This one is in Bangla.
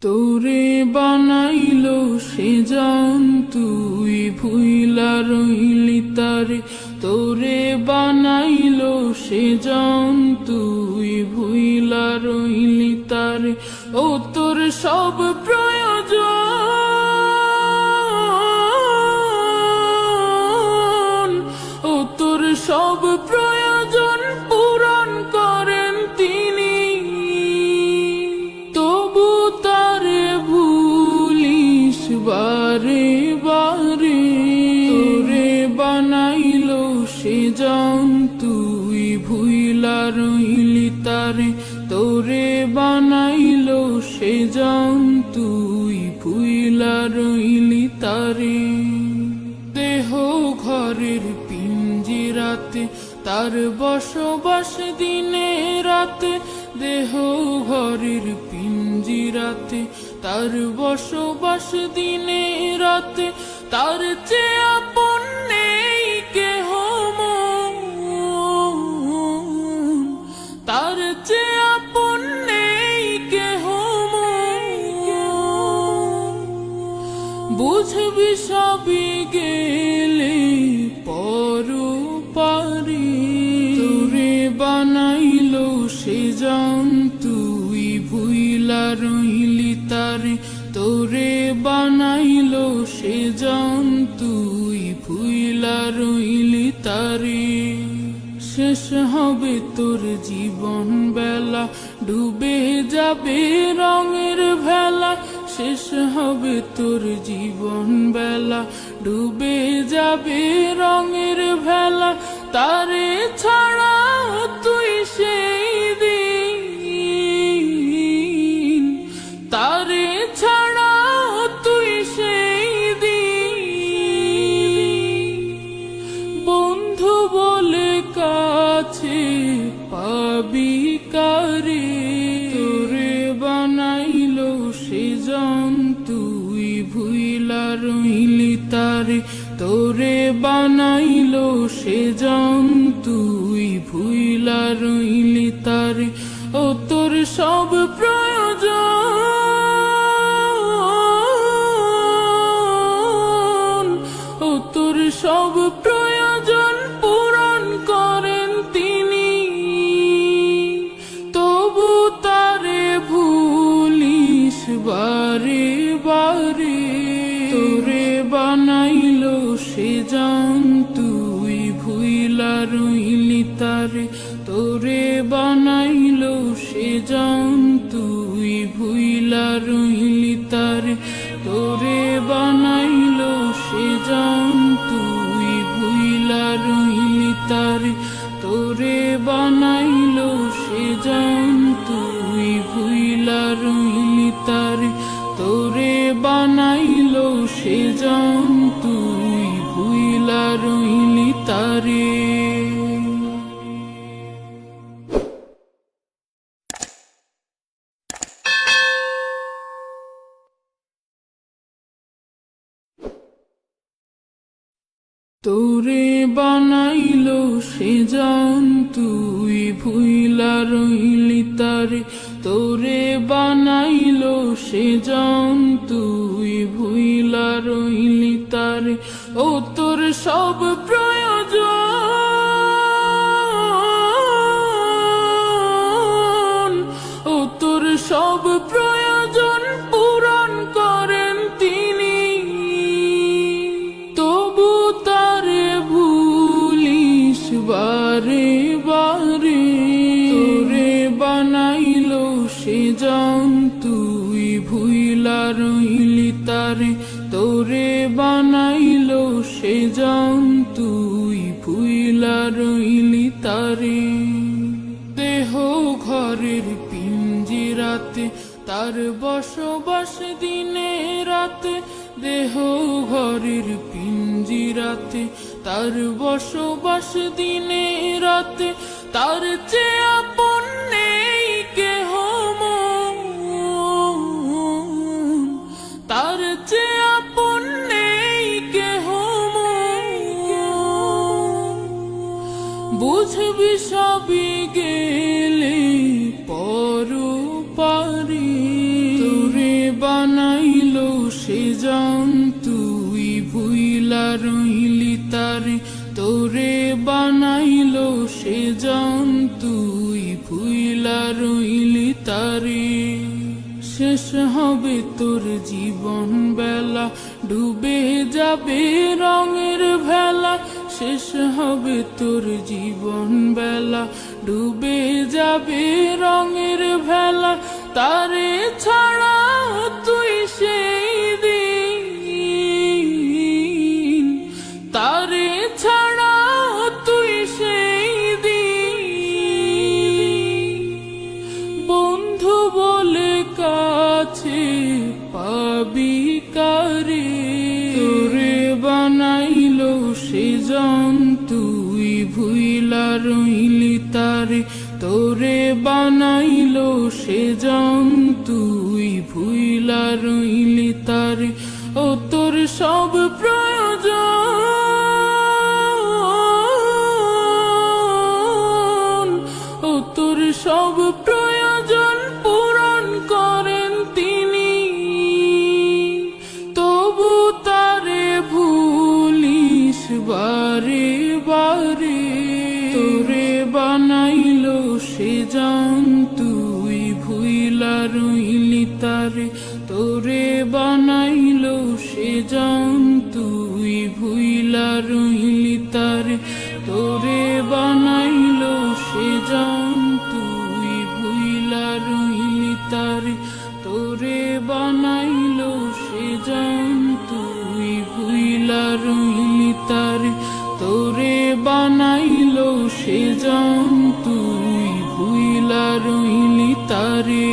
তোরে বানাইলো সে জান তুই ভুইলা রইলি তারে, তোরে বানাইলো সে জান তুই ভুইলা রইলি তারে। ও তোর সব প্রয়োজন, ও তোর সব প্রয়োজন পূরণ করেন তিনি, তবু তারে ভুলিস বারে বারে। তোরে বানাইলো সে জান তুই ভুইলা রইলি তারে, তোরে বানাইলো সে জান তুই ভুইলা রইলি তারে। দেহ ঘরের পিঞ্জিরাতে তার বসবাস দিনে রাতে, দেহ ঘরের পিঞ্জিরাতে তার বসবাস দিনে রাতে, তার চেয়ে আপন নেই কেহ মন, তার চেয়ে আপন নেই কেহ মন। বুঝবি সবই গেলে পরপারে। তোরে বানাইলো সে জান তুই ভুইলা রইলি তারে, তোরে বানাইলো সে জান তুই ভুইলা রইলি তারে। শেষ হবে তোর জীবন বেলা, ডুবে যাবে রঙের ভেলা, শেষ হবে তোর জীবন বেলা, ডুবে যাবে রঙের ভেলা। তারে ছাড়া তুই সেই দিন, তারে ছাড়া তুই সেই দিন, বন্ধু বলে কাছে পাবি কারে। তোরে বানাইলো সে জান তুই ভুইলা রইলি তারে, তোরে বানাইলো সে জান তুই ভুইলা রইলি তারে। ও তোর সব প্রয়োজন, ও তোর সব প্রয়োজন পূরণ করেন তিনি, তবু তারে ভুলিস বারে বারে। তোরে বানাইলো সে জান তুই ভুইলা রইলি তারে, তোরে বানাইলো সে জান তুই ভুইলা রইলি তারে, তোরে বানাইলো সে জান তুই ভুইলা রইলি তারে, তোরে বানাইলো সে জান তুই ভুইলা রইলি তারে, তোরে বানাইলো সে জান তুই ভুইলা রইলি তারে। তোরে বানাইলো সে জান তুই ভুইলা রইলি তারে, তোরে বানাইলো সে জান তুই ভুইলা রইলি তারে। ও তোর সব প্রয়োজন, ও তোর সব প্রয়োজন পূরণ করেন তিনি, তবু তারে ভুলিস বারে বারে। তোরে বানাইলো সে জান তুই ভুইলা রইলি তারে, তোরে বানাইলো সে জান তুই ভুইলা রইলি তারে। দেহ ঘরের পিঞ্জিরাতে তার বসবাস দিনে রাতে, দেহ ঘরের পিঞ্জিরাতে তার বসবাস দিনে রাতে, তার চেয়ে আপন নেই কেহ মন, তার চেয়ে আপন নেই কেহ মন। বুঝবি সবই গেলে পরপারে। তোরে সে জন্তুই ভুইলা রইলি তারে, তোরে বানাইলো সে জন্তুই ভুইলা রইলি তারে। শেষ হবে তোর জীবন বেলা, ডুবে যাবে রঙের ভেলা। শেষ হবে তোর জীবন বেলা, ডুবে যাবে রঙের ভেলা। তারে ছাড়া তুই সেই দিন, তারে ছাড়া তুই সেই দিন। বন্ধু বলে কাছে পাবি কারে, তোরে বানাইলো সে জন্তুই ভুইলা রইলি তারে, তোরে বানাইলো সে জন্তুই ভুইলা রইলি তারে। ও তোর সব প্রয়োজন, ও তোর সব প্রয়োজন পূরণ করেন তিনি, তবু তারে ভুলিস বারে বারে। তোরে বানাইলো সে জন্তুই ভুইলা রইলি তারে, তোরে বানাইলো সে জন্তুই ভুইলা রইলি তারে, তোরে বানাইলো সে জন্তুই ভুইলা রইলি তারে, তোরে বানাইলো সে জন্তুই ভুইলা রইলি তারে, তোরে বানাইলো সে জন্তুই ভুইলা রইলি তারে।